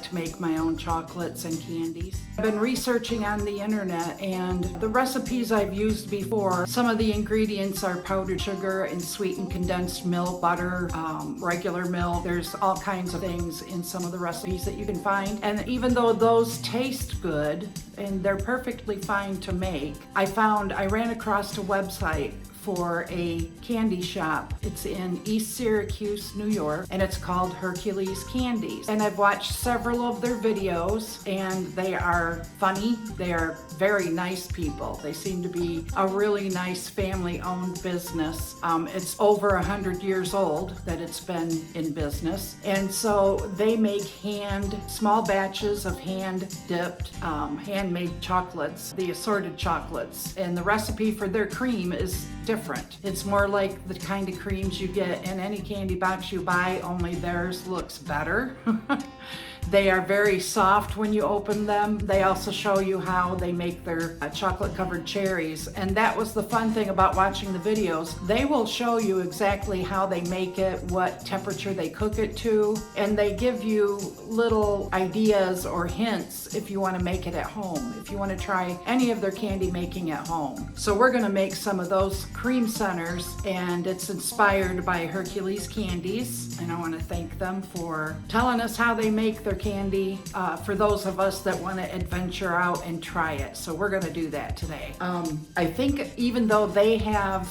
to make my own chocolates and candies. I've been researching on the internet, and the recipes I've used before, some of the ingredients are powdered sugar and sweetened condensed milk, butter, regular milk. There's all kinds of things in some of the recipes that you can find. And even though those taste good and they're perfectly fine to make, I ran across a website for a candy shop. It's in East Syracuse, New York, and it's called Hercules Candies. And I've watched several of their videos, and they are funny. They are very nice people. They seem to be a really nice family-owned business. It's over 100 years old that it's been in business. And so they make small batches of hand-dipped, handmade chocolates, the assorted chocolates. And the recipe for their cream is different. It's more like the kind of creams you get in any candy box you buy, only theirs looks better. They are very soft when you open them. They also show you how they make their chocolate covered cherries. And that was the fun thing about watching the videos. They will show you exactly how they make it, what temperature they cook it to, and they give you little ideas or hints if you want to make it at home, if you want to try any of their candy making at home. So we're going to make some of those cream centers, and it's inspired by Hercules Candies. And I want to thank them for telling us how they make their candy for those of us that want to adventure out and try it. So we're going to do that today. I think even though they have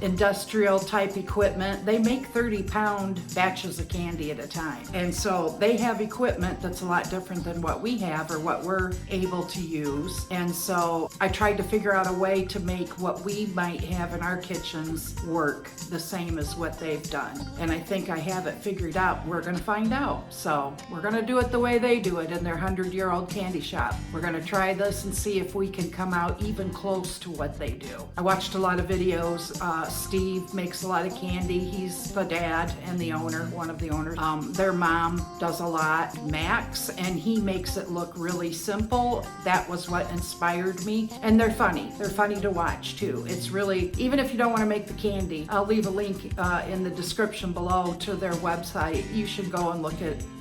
industrial type equipment, they make 30-pound batches of candy at a time. And so they have equipment that's a lot different than what we have or what we're able to use. And so I tried to figure out a way to make what we might have in our kitchens work the same as what they've done. And I think I have it figured out. We're going to find out. So we're going to do it the way they do it in their 100-year-old candy shop. We're going to try this and see if we can come out even close to what they do. I watched a lot of videos. Steve makes a lot of candy. He's the dad and the owner, one of the owners. Their mom does a lot, Max, and he makes it look really simple. That was what inspired me. And they're funny. They're funny to watch too. It's really, even if you don't want to make the candy, I'll leave a link in the description below to their website. You should go and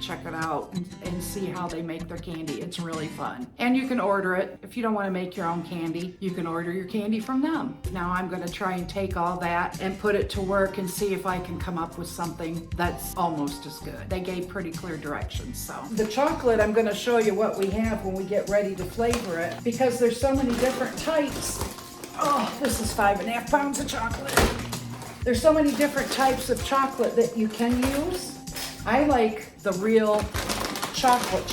check it out and see how they make their candy. It's really fun. And you can order it. If you don't want to make your own candy, you can order your candy from them. Now I'm going to try and take all that and put it to work and see if I can come up with something that's almost as good. They gave pretty clear directions. So the chocolate, I'm going to show you what we have when we get ready to flavor it, because there's so many different types. Oh, this is 5.5 pounds of chocolate. There's so many different types of chocolate that you can use. I like the real chocolate.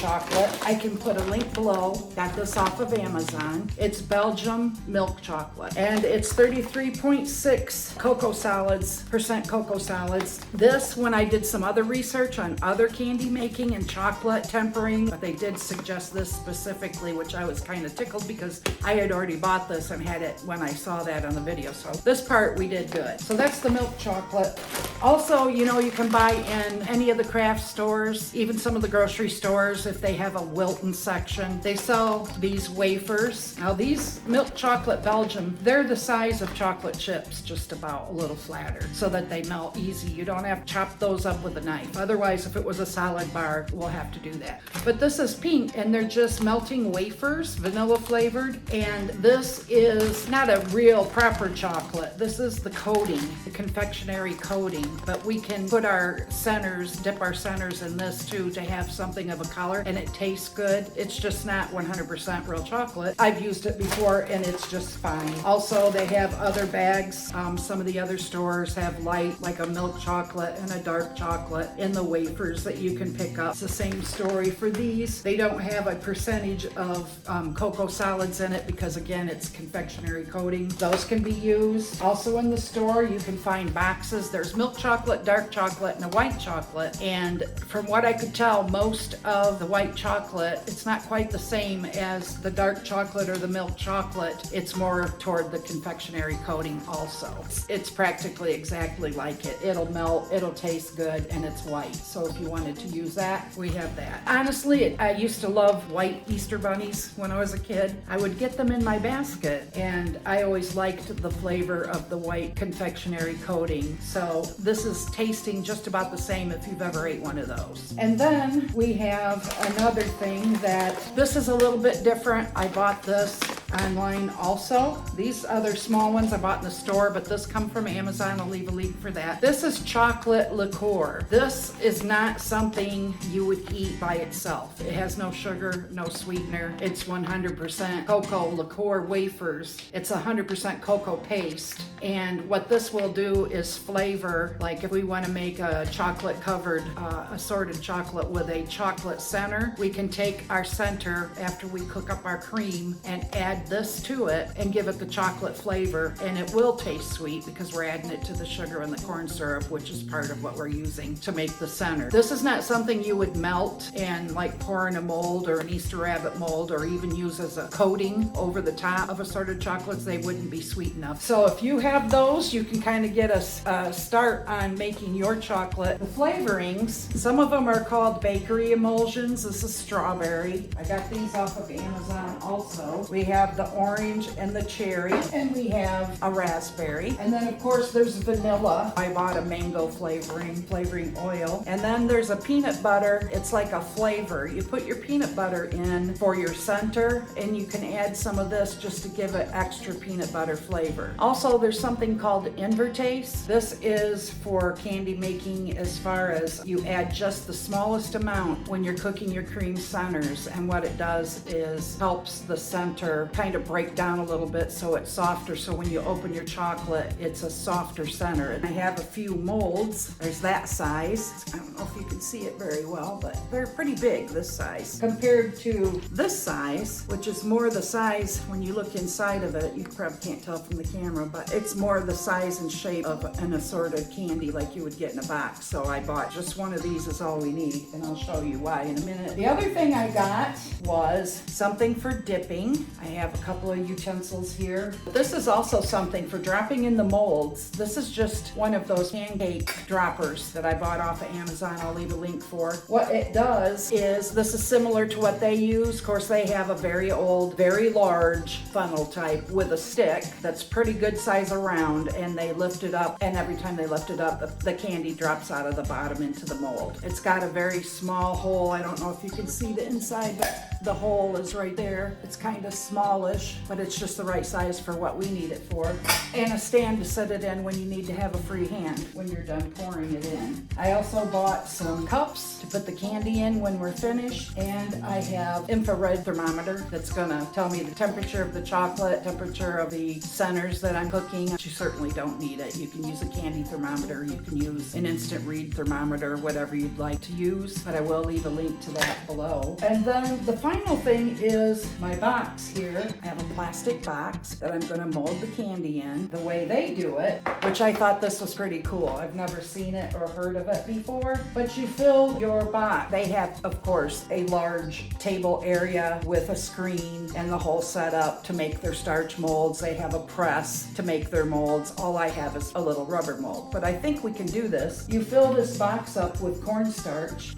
I can put a link below. Got this off of Amazon. It's Belgium milk chocolate, and it's 33.6 percent cocoa solids. This, when I did some other research on other candy making and chocolate tempering, but they did suggest this specifically, which I was kind of tickled because I had already bought this and had it when I saw that on the video. So this part we did good. So that's the milk chocolate. Also, you can buy in any of the craft stores, even some of the grocery stores, if they have a Wilton section. They sell these wafers. Now these milk chocolate Belgium, they're the size of chocolate chips, just about a little flatter, so that they melt easy. You don't have to chop those up with a knife. Otherwise, if it was a solid bar, we'll have to do that. But this is pink, and they're just melting wafers, vanilla flavored. And this is not a real proper chocolate. This is the coating, the confectionary coating. But we can put our centers, dip our centers in this too, to have something of a color, and it tastes good. It's just not 100% real chocolate. I've used it before and it's just fine. Also, they have other bags. Some of the other stores have light, like a milk chocolate and a dark chocolate in the wafers that you can pick up. It's the same story for these. They don't have a percentage of cocoa solids in it because, again, it's confectionary coating. Those can be used. Also in the store, you can find boxes. There's milk chocolate, dark chocolate, and a white chocolate. And from what I could tell, most of the white chocolate, it's not quite the same as the dark chocolate or the milk chocolate. It's more toward the confectionary coating also. It's practically exactly like it. It'll melt, it'll taste good, and it's white. So if you wanted to use that, we have that. Honestly, I used to love white Easter bunnies when I was a kid. I would get them in my basket, and I always liked the flavor of the white confectionary coating. So this this is tasting just about the same if you've ever ate one of those. And then we have another thing that this is a little bit different. I bought this online also. These other small ones I bought in the store, but this come from Amazon. I'll leave a link for that. This is chocolate liqueur. This is not something you would eat by itself. It has no sugar, no sweetener. It's 100% cocoa liqueur wafers. It's 100% cocoa paste. And what this will do is flavor, like if we want to make a chocolate covered assorted chocolate with a chocolate center, we can take our center after we cook up our cream and add this to it and give it the chocolate flavor, and it will taste sweet because we're adding it to the sugar and the corn syrup, which is part of what we're using to make the center. This is not something you would melt and like pour in a mold or an Easter rabbit mold or even use as a coating over the top of assorted chocolates. They wouldn't be sweet enough. So if you have those, you can kind of get a start on making your chocolate. The flavorings, some of them are called bakery emulsions. This is strawberry. I got these off of Amazon also. We have the orange and the cherry, and we have a raspberry. And then of course there's vanilla. I bought a mango flavoring oil. And then there's a peanut butter. It's like a flavor. You put your peanut butter in for your center, and you can add some of this just to give it extra peanut butter flavor. Also, there's something called invertase. This is for candy making as far as you add just the smallest amount when you're cooking your cream centers, and what it does is helps the center kind of break down a little bit so it's softer, so when you open your chocolate it's a softer center. And I have a few molds. There's that size. I don't know if you can see it very well, but they're pretty big, this size, compared to this size, which is more the size when you look inside of it. You probably can't tell from the camera, but it's more the size and shape of an assorted candy like you would get in a box. So I bought just one of these is all we need, and I'll show you why in a minute. The other thing I got was something for dipping. I have a couple of utensils here. This is also something for dropping in the molds. This is just one of those pancake droppers that I bought off of Amazon. I'll leave a link for. What it does is, this is similar to what they use. Of course, they have a very old, very large funnel type with a stick that's pretty good size around, and they lift it up, and every time they lift it up, the candy drops out of the bottom into the mold. It's got a very small hole. I don't know if you can see the inside, but the hole is right there. It's kind of smallish, but it's just the right size for what we need it for. And a stand to set it in when you need to have a free hand when you're done pouring it in. I also bought some cups to put the candy in when we're finished, and I have infrared thermometer that's gonna tell me the temperature of the chocolate, temperature of the centers that I'm cooking. You certainly don't need it. You can use a candy thermometer, you can use an instant read thermometer, whatever you'd like to use, but I will leave a link to that below. And then the final thing is my box here. I have a plastic box that I'm gonna mold the candy in the way they do it, which I thought this was pretty cool. I've never seen it or heard of it before, but you fill your box. They have, of course, a large table area with a screen and the whole setup to make their starch molds. They have a press to make their molds. All I have is a little rubber mold, but I think we can do this. You fill this box up with cornstarch,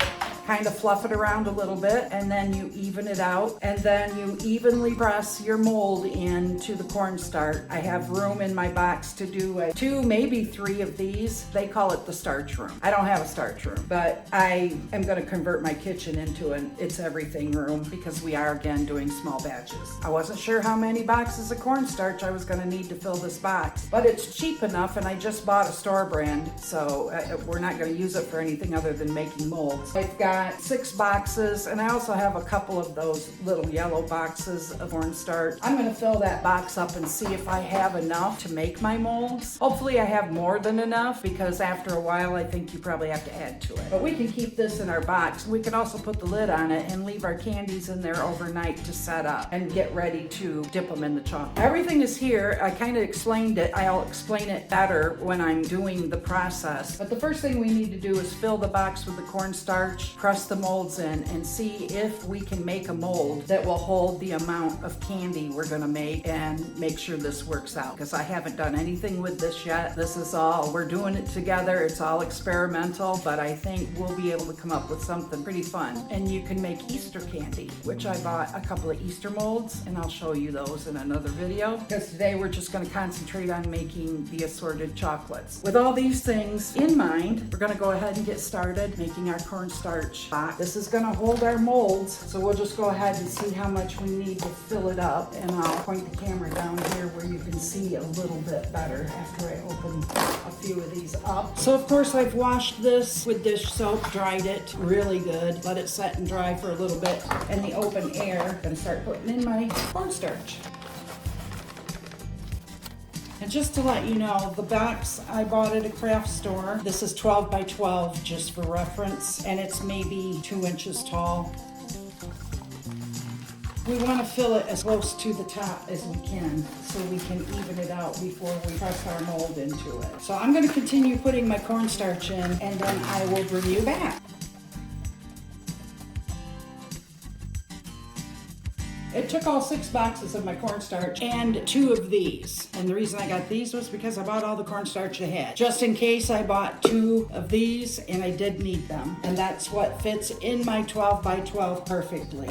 kind of fluff it around a little bit, and then you even it out, and then you evenly press your mold into the cornstarch. I have room in my box to do 2, maybe 3 of these. They call it the starch room. I don't have a starch room, but I am going to convert my kitchen into an it's everything room because we are again doing small batches. I wasn't sure how many boxes of cornstarch I was going to need to fill this box, but it's cheap enough, and I just bought a store brand, so we're not going to use it for anything other than making molds. I've got 6 boxes, and I also have a couple of those little yellow boxes of cornstarch. I'm going to fill that box up and see if I have enough to make my molds. Hopefully I have more than enough, because after a while I think you probably have to add to it. But we can keep this in our box. We can also put the lid on it and leave our candies in there overnight to set up and get ready to dip them in the chocolate. Everything is here. I kind of explained it. I'll explain it better when I'm doing the process. But the first thing we need to do is fill the box with the cornstarch, press the molds in and see if we can make a mold that will hold the amount of candy we're gonna make and make sure this works out. Because I haven't done anything with this yet. This is all, we're doing it together. It's all experimental, but I think we'll be able to come up with something pretty fun. And you can make Easter candy, which I bought a couple of Easter molds, and I'll show you those in another video. Because today we're just gonna concentrate on making the assorted chocolates. With all these things in mind, we're gonna go ahead and get started making our cornstarch box. This is gonna hold our molds, so we'll just go ahead and see how much we need to fill it up. And I'll point the camera down here where you can see a little bit better after I open a few of these up. So of course I've washed this with dish soap, dried it really good, let it set and dry for a little bit in the open air. I'm gonna start putting in my cornstarch. And just to let you know, the box I bought at a craft store, this is 12 by 12 just for reference, and it's maybe 2 inches tall. We want to fill it as close to the top as we can so we can even it out before we press our mold into it. So I'm going to continue putting my cornstarch in, and then I will bring you back. It took all 6 boxes of my cornstarch and 2 of these. And the reason I got these was because I bought all the cornstarch I had. Just in case I bought 2 of these and I did need them. And that's what fits in my 12 by 12 perfectly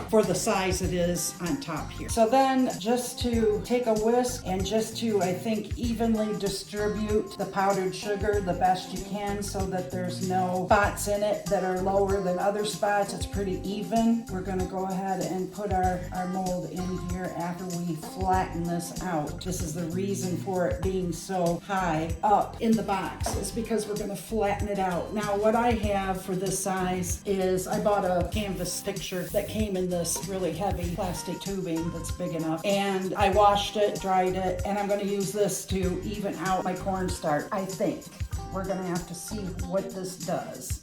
for the size it is on top here. So then just to take a whisk and just to, I think, evenly distribute the powdered sugar the best you can so that there's no spots in it that are lower than other spots. It's pretty even. We're gonna go ahead and put our mold in here after we flatten this out. This is the reason for it being so high up in the box, is because we're going to flatten it out. Now what I have for this size is I bought a canvas picture that came in this really heavy plastic tubing that's big enough, and I washed it, dried it, and I'm going to use this to even out my cornstarch. I think we're going to have to see what this does,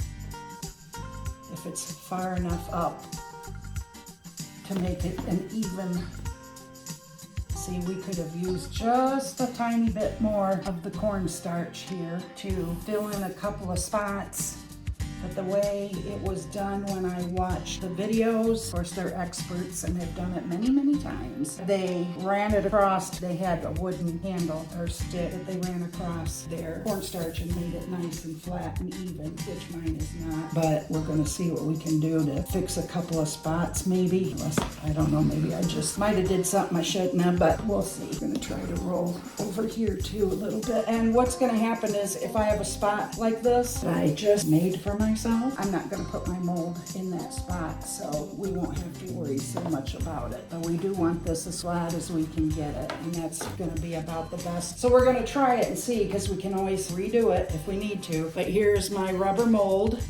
if it's far enough up to make it an even. See, we could have used just a tiny bit more of the cornstarch here to fill in a couple of spots. But the way it was done when I watched the videos, of course they're experts and have done it many, many times. They ran it across, they had a wooden handle or stick that they ran across their cornstarch and made it nice and flat and even, which mine is not. But we're gonna see what we can do to fix a couple of spots maybe. Unless, I don't know, maybe I just might have did something I shouldn't have, but we'll see. I'm gonna try to roll over here too a little bit. And what's gonna happen is if I have a spot like this that I just made for myself, I'm not going to put my mold in that spot, so we won't have to worry so much about it. But we do want this as flat as we can get it, and that's going to be about the best. So we're going to try it and see, because we can always redo it if we need to. But here's my rubber mold.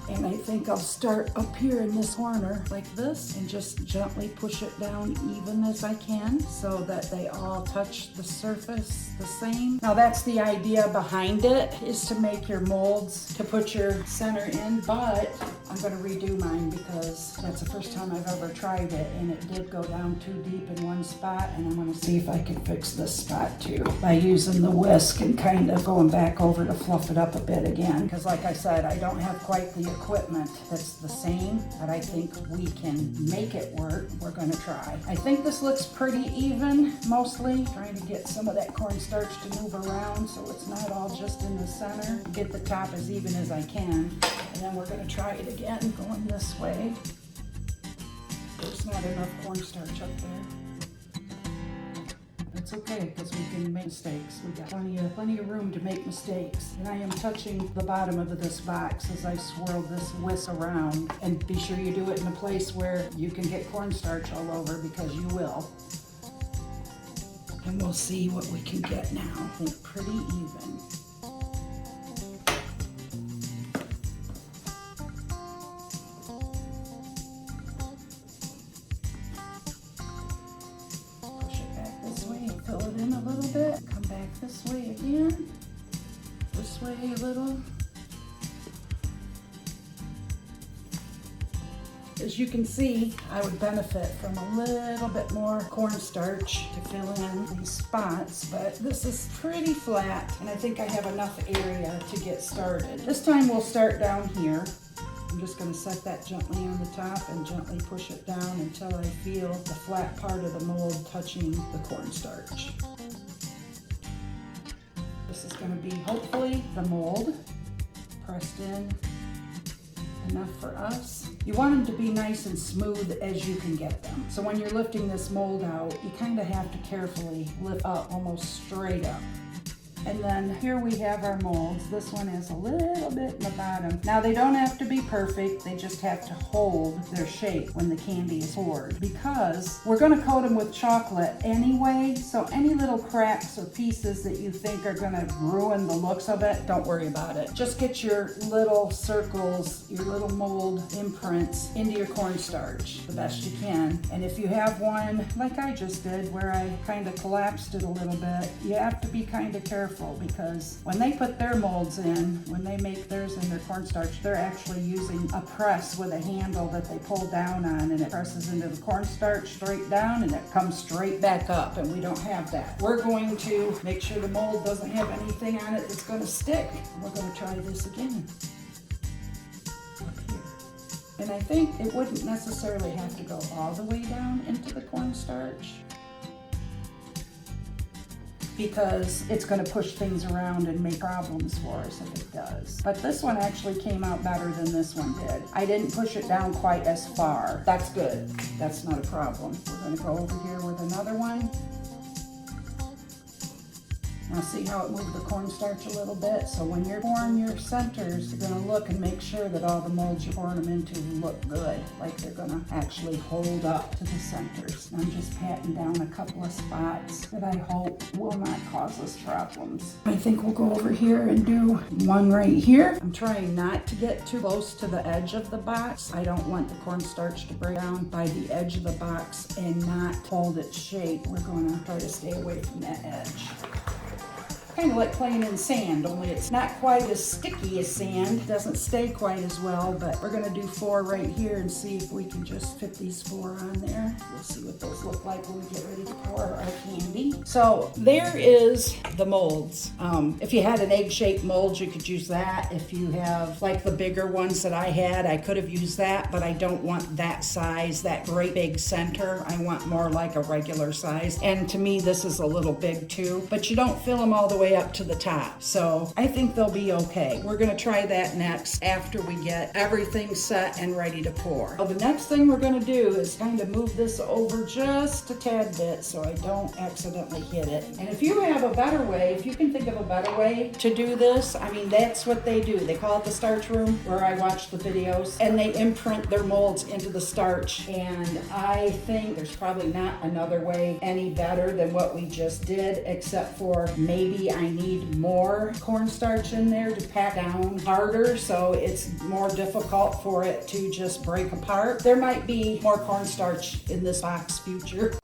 And I think I'll start up here in this corner like this and just gently push it down even as I can so that they all touch the surface the same. Now that's the idea behind it, is to make your molds to put your center in, but I'm going to redo mine because that's the first time I've ever tried it and it did go down too deep in one spot, and I'm going to see if I can fix this spot too by using the whisk and kind of going back over to fluff it up a bit again, because like I said, I don't have quite the equipment that's the same, but I think we can make it work. We're going to try. I think this looks pretty even, mostly trying to get some of that cornstarch to move around so it's not all just in the center. Get the top as even as I can, and then we're going to try it again going this way. There's not enough cornstarch up there. It's okay, because we can make mistakes. We got plenty of room to make mistakes. And I am touching the bottom of this box as I swirl this whisk around. And be sure you do it in a place where you can get cornstarch all over, because you will. And we'll see what we can get now. I think pretty even. Fill it in a little bit, come back this way again, this way a little. As you can see, I would benefit from a little bit more cornstarch to fill in these spots, but this is pretty flat, and I think I have enough area to get started. This time we'll start down here, I'm just going to set that gently on the top and gently push it down until I feel the flat part of the mold touching the cornstarch. This is going to be hopefully the mold pressed in enough for us. You want them to be nice and smooth as you can get them. So when you're lifting this mold out, you kind of have to carefully lift up almost straight up. And then here we have our molds. This one is a little bit in the bottom. Now they don't have to be perfect, they just have to hold their shape when the candy is poured, because we're gonna coat them with chocolate anyway, so any little cracks or pieces that you think are gonna ruin the looks of it, don't worry about it. Just get your little circles, your little mold imprints into your cornstarch the best you can. And if you have one, like I just did, where I kind of collapsed it a little bit, you have to be kind of careful, because when they put their molds in, when they make theirs in their cornstarch, they're actually using a press with a handle that they pull down on, and it presses into the cornstarch straight down and it comes straight back up, and we don't have that. We're going to make sure the mold doesn't have anything on it that's going to stick. We're going to try this again up here. And I think it wouldn't necessarily have to go all the way down into the cornstarch, because it's going to push things around and make problems for us if it does. But this one actually came out better than this one did. I didn't push it down quite as far. That's good. That's not a problem. We're going to go over here with another one. Now see how it moved the cornstarch a little bit? So when you're pouring your centers, you're gonna look and make sure that all the molds you're pouring them into look good, like they're gonna actually hold up to the centers. And I'm just patting down a couple of spots that I hope will not cause us problems. I think we'll go over here and do one right here. I'm trying not to get too close to the edge of the box. I don't want the cornstarch to break down by the edge of the box and not hold its shape. We're gonna try to stay away from that edge. Kind of like playing in sand, only it's not quite as sticky as sand. It doesn't stay quite as well, but we're gonna do 4 right here and see if we can just fit these 4 on there. We'll see what those look like when we get ready to pour our candy. So there is the molds. If you had an egg-shaped mold, you could use that. If you have like the bigger ones that I had, I could have used that, but I don't want that size, that great big center. I want more like a regular size. And to me, this is a little big too, but you don't fill them all the way up to the top. So I think they'll be okay. We're gonna try that next after we get everything set and ready to pour. So the next thing we're gonna do is kind of move this over just a tad bit so I don't accidentally hit it. And if you have a better way, if you can think of a better way to do this, I mean, that's what they do. They call it the starch room, where I watch the videos, and they imprint their molds into the starch. And I think there's probably not another way any better than what we just did, except for maybe I need more cornstarch in there to pack down harder, so it's more difficult for it to just break apart. There might be more cornstarch in this box future.